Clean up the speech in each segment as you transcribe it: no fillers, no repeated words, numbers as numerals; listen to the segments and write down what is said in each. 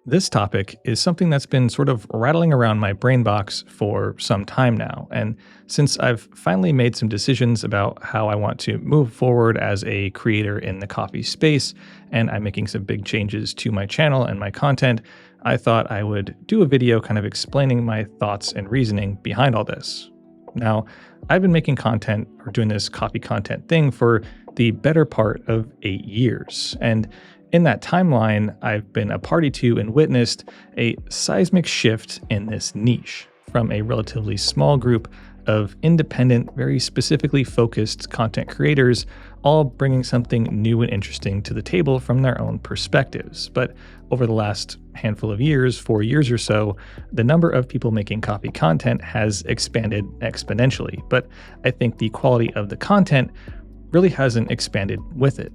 This topic is something that's been sort of rattling around my brain box for some time now. And since I've finally made some decisions about how I want to move forward as a creator in the coffee space, and I'm making some big changes to my channel and my content, I thought I would do a video kind of explaining my thoughts and reasoning behind all this. Now, I've been making content or doing this coffee content thing for the better part of 8 years. And in that timeline, I've been a party to and witnessed a seismic shift in this niche from a relatively small group of independent, very specifically focused content creators, all bringing something new and interesting to the table from their own perspectives. But over the last handful of years, 4 years or so, the number of people making coffee content has expanded exponentially. But I think the quality of the content really hasn't expanded with it.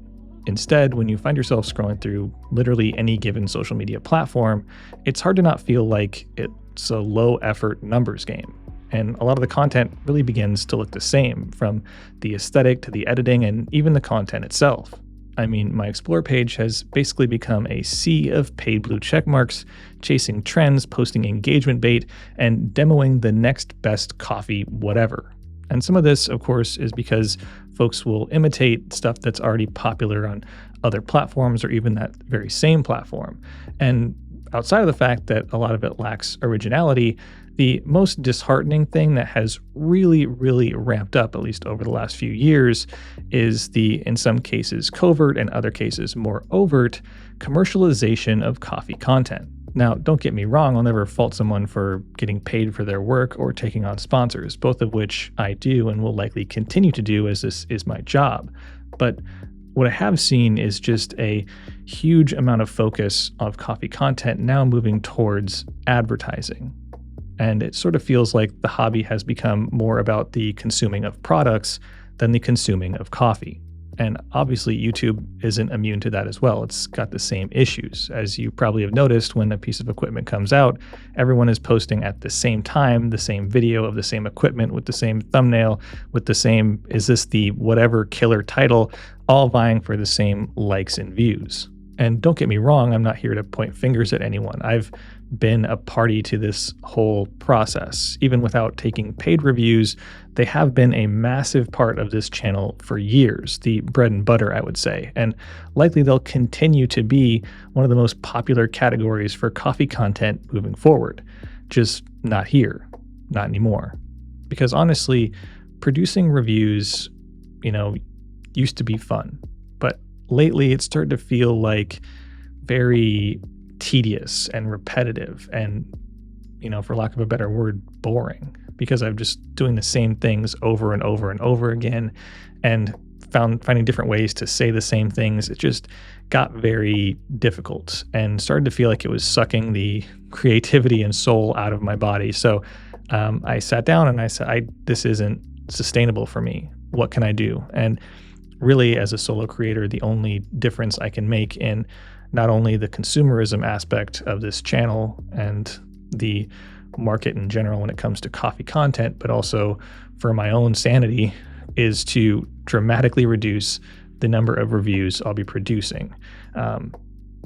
Instead, when you find yourself scrolling through literally any given social media platform, it's hard to not feel like it's a low effort numbers game. And a lot of the content really begins to look the same, from the aesthetic to the editing and even the content itself. I mean, my Explore page has basically become a sea of paid blue check marks, chasing trends, posting engagement bait, and demoing the next best coffee whatever. And some of this, of course, is because folks will imitate stuff that's already popular on other platforms or even that very same platform. And outside of the fact that a lot of it lacks originality, the most disheartening thing that has really ramped up, at least over the last few years, is the, in some cases, covert and other cases more overt commercialization of coffee content. Now, don't get me wrong, I'll never fault someone for getting paid for their work or taking on sponsors, both of which I do and will likely continue to do as this is my job. But what I have seen is just a huge amount of focus of coffee content now moving towards advertising. And it sort of feels like the hobby has become more about the consuming of products than the consuming of coffee. And obviously YouTube isn't immune to that as well. It's got the same issues. As you probably have noticed, when a piece of equipment comes out, everyone is posting at the same time, the same video of the same equipment with the same thumbnail, with the same, is this the whatever killer title, all vying for the same likes and views. And don't get me wrong, I'm not here to point fingers at anyone. I've been a party to this whole process. Even without taking paid reviews, they have been a massive part of this channel for years, the bread and butter, I would say. And likely they'll continue to be one of the most popular categories for coffee content moving forward. Just not here, not anymore. Because honestly, producing reviews, used to be fun. But lately it's started to feel like very tedious and repetitive and, for lack of a better word, boring, because I'm just doing the same things over and over and over again and finding different ways to say the same things. It just got very difficult and started to feel like it was sucking the creativity and soul out of my body. So I sat down and I said, this isn't sustainable for me. What can I do? And really, as a solo creator, the only difference I can make in not only the consumerism aspect of this channel and the market in general when it comes to coffee content, but also for my own sanity, is to dramatically reduce the number of reviews I'll be producing.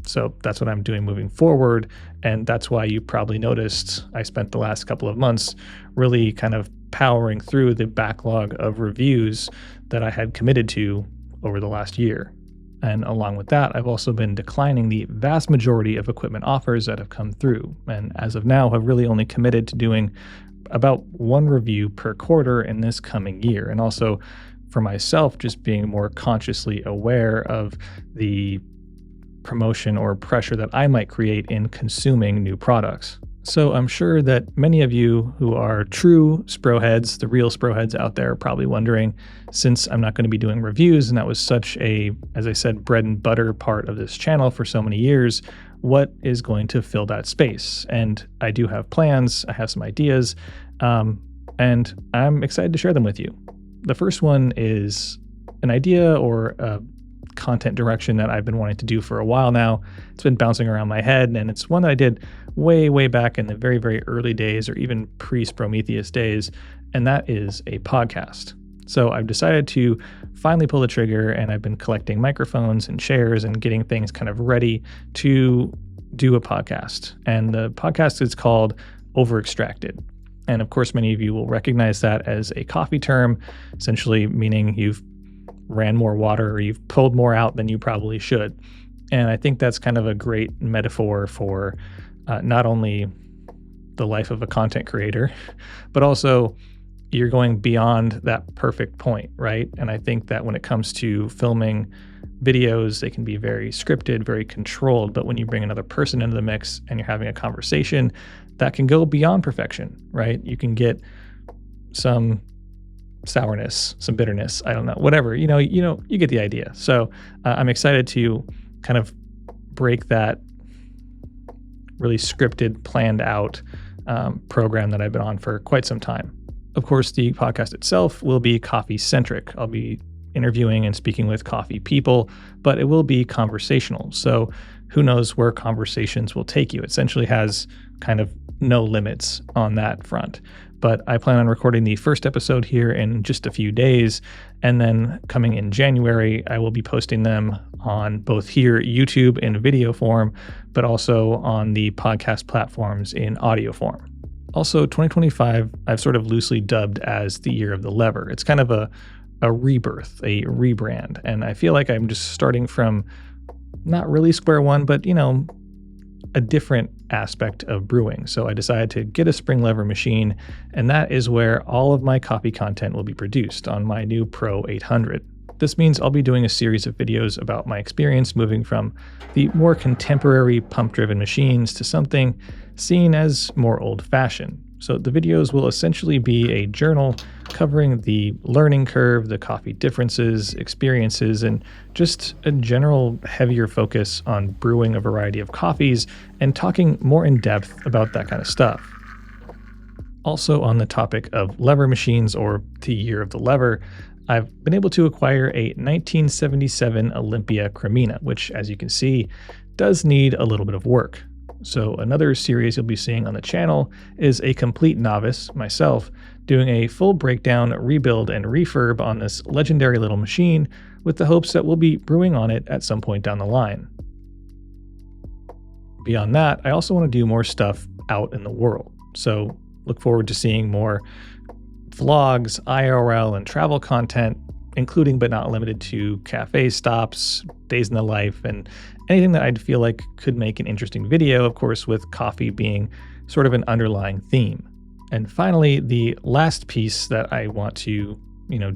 So that's what I'm doing moving forward. And that's why you probably noticed I spent the last couple of months really kind of powering through the backlog of reviews that I had committed to over the last year. And along with that, I've also been declining the vast majority of equipment offers that have come through. And as of now, have really only committed to doing about one review per quarter in this coming year. And also for myself, just being more consciously aware of the promotion or pressure that I might create in consuming new products. So I'm sure that many of you who are true Spro heads, the real Spro heads out there, are probably wondering, since I'm not going to be doing reviews and that was such a, as I said, bread and butter part of this channel for so many years, what is going to fill that space? And I do have plans, I have some ideas, and I'm excited to share them with you. The first one is an idea or a content direction that I've been wanting to do for a while now. It's been bouncing around my head, and it's one that I did way back in the very early days, or even pre-Sprometheus days, and that is a podcast. So I've decided to finally pull the trigger, and I've been collecting microphones and chairs and getting things kind of ready to do a podcast. And the podcast is called Overextracted. And of course, many of you will recognize that as a coffee term, essentially meaning you've ran more water or you've pulled more out than you probably should. And I think that's kind of a great metaphor for not only the life of a content creator, but also you're going beyond that perfect point, right? And I think that when it comes to filming videos, they can be very scripted, very controlled. But when you bring another person into the mix and you're having a conversation, that can go beyond perfection, right? You can get some sourness, some bitterness, I don't know, whatever, you get the idea. So I'm excited to kind of break that really scripted, planned out program that I've been on for quite some time. Of course, the podcast itself will be coffee centric. I'll be interviewing and speaking with coffee people, but it will be conversational. So who knows where conversations will take you? It essentially has kind of no limits on that front. But I plan on recording the first episode here in just a few days. And then coming in January, I will be posting them on both here, YouTube in video form, but also on the podcast platforms in audio form. Also, 2025, I've sort of loosely dubbed as the year of the lever. It's kind of a rebirth, a rebrand. And I feel like I'm just starting from not really square one, but, a different aspect of brewing. So I decided to get a spring lever machine, and that is where all of my coffee content will be produced on my new Pro 800. This means I'll be doing a series of videos about my experience moving from the more contemporary pump-driven machines to something seen as more old-fashioned. So the videos will essentially be a journal covering the learning curve, the coffee differences, experiences, and just a general heavier focus on brewing a variety of coffees and talking more in depth about that kind of stuff. Also on the topic of lever machines, or the year of the lever, I've been able to acquire a 1977 Olympia Cremina, which, as you can see, does need a little bit of work. So another series you'll be seeing on the channel is a complete novice, myself, doing a full breakdown, rebuild, and refurb on this legendary little machine with the hopes that we'll be brewing on it at some point down the line. Beyond that, I also want to do more stuff out in the world. So look forward to seeing more vlogs, IRL, and travel content, including but not limited to cafe stops, days in the life, and anything that I'd feel like could make an interesting video, of course, with coffee being sort of an underlying theme. And finally, the last piece that I want to,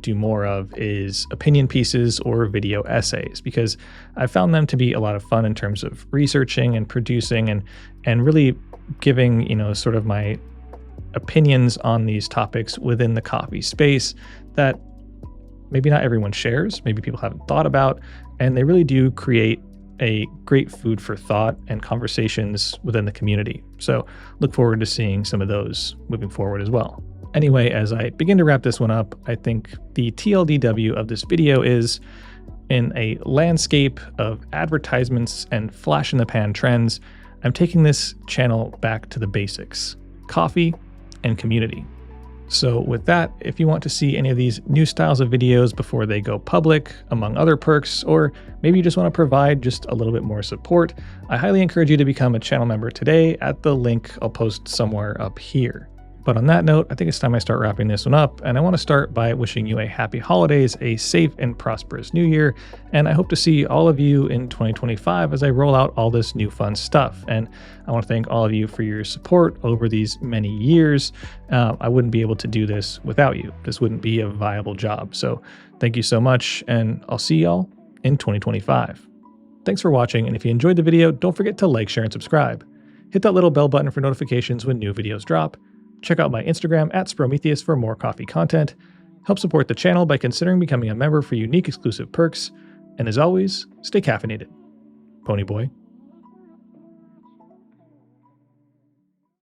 do more of is opinion pieces or video essays, because I found them to be a lot of fun in terms of researching and producing and really giving, sort of my opinions on these topics within the coffee space that maybe not everyone shares, maybe people haven't thought about, and they really do create a great food for thought and conversations within the community. So look forward to seeing some of those moving forward as well. Anyway, as I begin to wrap this one up, I think the TLDW of this video is, in a landscape of advertisements and flash in the pan trends, I'm taking this channel back to the basics: coffee and community. So with that, if you want to see any of these new styles of videos before they go public, among other perks, or maybe you just want to provide just a little bit more support, I highly encourage you to become a channel member today at the link I'll post somewhere up here. But on that note, I think it's time I start wrapping this one up, and I want to start by wishing you a happy holidays, a safe and prosperous new year, and I hope to see all of you in 2025 as I roll out all this new fun stuff. And I want to thank all of you for your support over these many years. I wouldn't be able to do this without you. This wouldn't be a viable job. So thank you so much, and I'll see y'all in 2025. Thanks for watching, and if you enjoyed the video, don't forget to like, share, and subscribe. Hit that little bell button for notifications when new videos drop. Check out my Instagram at Sprometheus for more coffee content. Help support the channel by considering becoming a member for unique exclusive perks. And as always, stay caffeinated. Pony Boy.